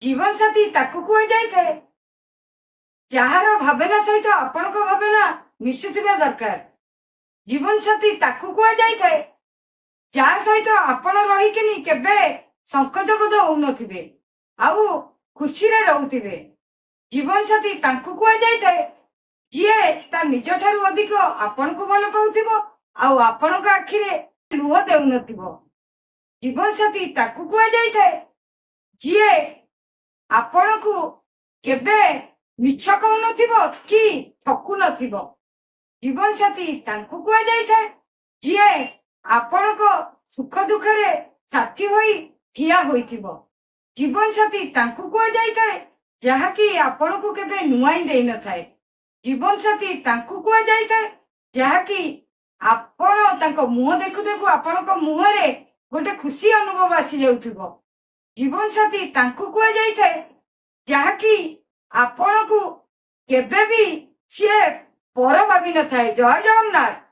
जीवन साथी ताकू कुआ जाइए जार भावना सहित आपण भावना मिशुवा दरकार। जीवन साथी ताकू कुआ जाइए जहाँ सहित आपण रहीकि केबे संकोच बोध होउनथिबे आउ खुशी रे रहउथिबे। जीवन साथी ताकू कुआ जाइए जीए ता निज ठारू अधिक आपण को भल पाउथिबो आउ आपण को आखि रे लुह देउनथिबो। जीवन साथी ताकू कुआ जाइए जीए आपण को केबे मिछ कहू नथिबो कि ठकू नथिबो। जीवन साथी तांकु कुआ जाइए जीए आपण को सुख दुख रे साथी होई ठिया होइथिबो। जीवन साथी तांकु कुआ जाइए जहा कि आपण को केबे नुआई देई न थाए। जीवन साथी तांकु कुआ जाइए जहा कि आपण तांको मुह देखु देखु आपण को मुह रे गोटे खुशी अनुभव आसी जाउथिबो। जीवन साथी तांकु कुआ जाइए जहा कि आपण को केबे भी सी पर भावी न थाए। जय जगन्नाथ।